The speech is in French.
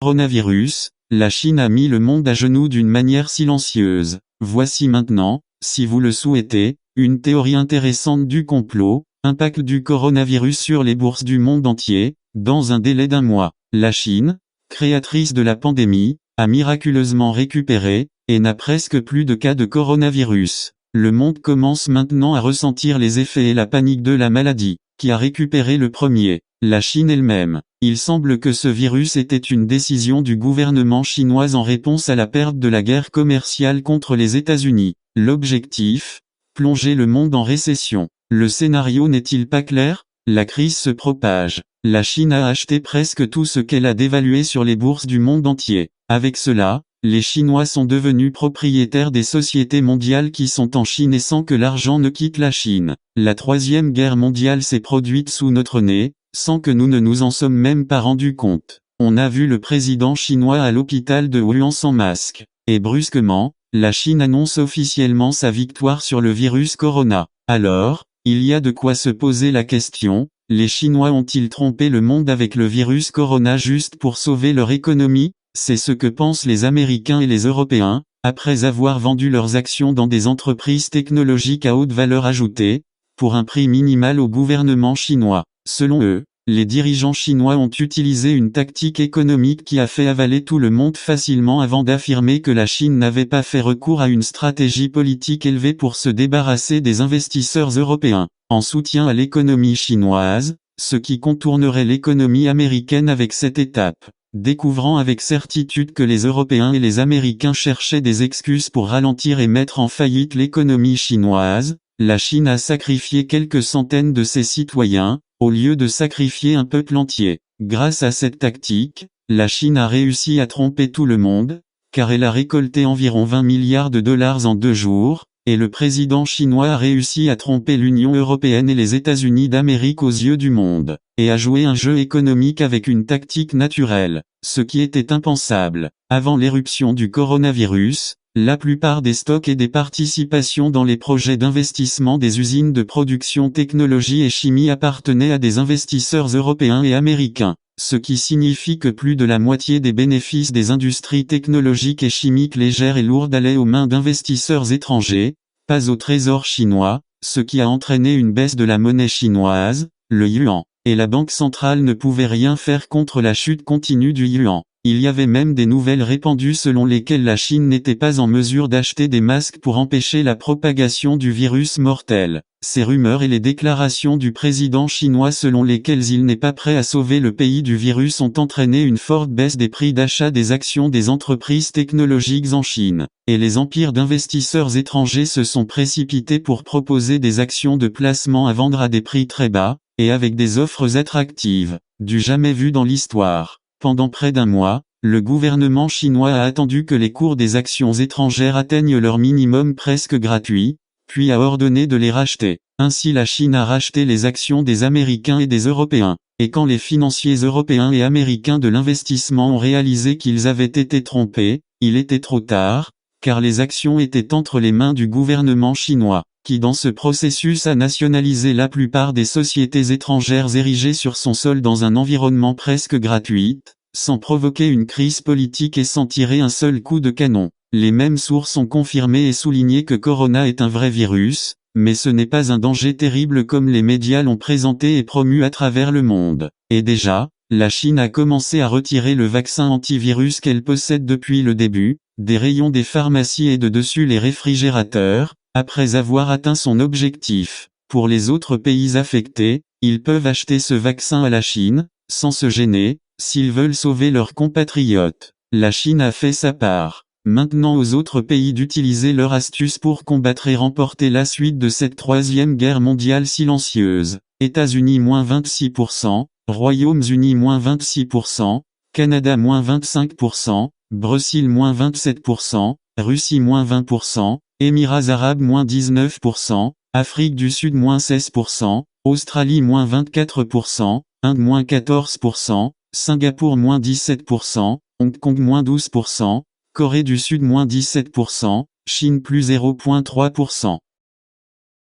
Coronavirus, la Chine a mis le monde à genoux d'une manière silencieuse. Voici maintenant, si vous le souhaitez, une théorie intéressante du complot, impact du coronavirus sur les bourses du monde entier, dans un délai d'1 mois. La Chine, créatrice de la pandémie, a miraculeusement récupéré, et n'a presque plus de cas de coronavirus. Le monde commence maintenant à ressentir les effets et la panique de la maladie, qui a récupéré le premier. La Chine elle-même. Il semble que ce virus était une décision du gouvernement chinois en réponse à la perte de la guerre commerciale contre les États-Unis. L'objectif? Plonger le monde en récession. Le scénario n'est-il pas clair? La crise se propage. La Chine a acheté presque tout ce qu'elle a dévalué sur les bourses du monde entier. Avec cela, les Chinois sont devenus propriétaires des sociétés mondiales qui sont en Chine et sans que l'argent ne quitte la Chine. La troisième guerre mondiale s'est produite sous notre nez, sans que nous ne nous en sommes même pas rendus compte. On a vu le président chinois à l'hôpital de Wuhan sans masque. Et brusquement, la Chine annonce officiellement sa victoire sur le virus corona. Alors, il y a de quoi se poser la question, les Chinois ont-ils trompé le monde avec le virus corona juste pour sauver leur économie? C'est ce que pensent les Américains et les Européens, après avoir vendu leurs actions dans des entreprises technologiques à haute valeur ajoutée, pour un prix minimal au gouvernement chinois. Selon eux, les dirigeants chinois ont utilisé une tactique économique qui a fait avaler tout le monde facilement avant d'affirmer que la Chine n'avait pas fait recours à une stratégie politique élevée pour se débarrasser des investisseurs européens, en soutien à l'économie chinoise, ce qui contournerait l'économie américaine avec cette étape. Découvrant avec certitude que les Européens et les Américains cherchaient des excuses pour ralentir et mettre en faillite l'économie chinoise, la Chine a sacrifié quelques centaines de ses citoyens, au lieu de sacrifier un peuple entier. Grâce à cette tactique, la Chine a réussi à tromper tout le monde, car elle a récolté environ 20 milliards de dollars en 2 jours, et le président chinois a réussi à tromper l'Union européenne et les États-Unis d'Amérique aux yeux du monde, et a joué un jeu économique avec une tactique naturelle, ce qui était impensable. Avant l'éruption du coronavirus, la plupart des stocks et des participations dans les projets d'investissement des usines de production technologie et chimie appartenaient à des investisseurs européens et américains, ce qui signifie que plus de la moitié des bénéfices des industries technologiques et chimiques légères et lourdes allaient aux mains d'investisseurs étrangers, pas au trésor chinois, ce qui a entraîné une baisse de la monnaie chinoise, le yuan, et la banque centrale ne pouvait rien faire contre la chute continue du yuan. Il y avait même des nouvelles répandues selon lesquelles la Chine n'était pas en mesure d'acheter des masques pour empêcher la propagation du virus mortel. Ces rumeurs et les déclarations du président chinois selon lesquelles il n'est pas prêt à sauver le pays du virus ont entraîné une forte baisse des prix d'achat des actions des entreprises technologiques en Chine, et les empires d'investisseurs étrangers se sont précipités pour proposer des actions de placement à vendre à des prix très bas, et avec des offres attractives, du jamais vu dans l'histoire. Pendant près d'1 mois, le gouvernement chinois a attendu que les cours des actions étrangères atteignent leur minimum presque gratuit, puis a ordonné de les racheter. Ainsi la Chine a racheté les actions des Américains et des Européens. Et quand les financiers européens et américains de l'investissement ont réalisé qu'ils avaient été trompés, il était trop tard, car les actions étaient entre les mains du gouvernement chinois, qui dans ce processus a nationalisé la plupart des sociétés étrangères érigées sur son sol dans un environnement presque gratuit, sans provoquer une crise politique et sans tirer un seul coup de canon. Les mêmes sources ont confirmé et souligné que Corona est un vrai virus, mais ce n'est pas un danger terrible comme les médias l'ont présenté et promu à travers le monde. Et déjà, la Chine a commencé à retirer le vaccin antivirus qu'elle possède depuis le début, des rayons des pharmacies et de dessus les réfrigérateurs, après avoir atteint son objectif. Pour les autres pays affectés, ils peuvent acheter ce vaccin à la Chine, sans se gêner, s'ils veulent sauver leurs compatriotes. La Chine a fait sa part. Maintenant aux autres pays d'utiliser leur astuce pour combattre et remporter la suite de cette troisième guerre mondiale silencieuse. États-Unis -26%, Royaumes-Unis -26%, Canada -25%, Brésil -27%, Russie -20%, Émirats arabes -19%, Afrique du Sud -16%, Australie -24%, Inde -14%, Singapour -17%, Hong Kong -12%, Corée du Sud -17%, Chine +0,3%.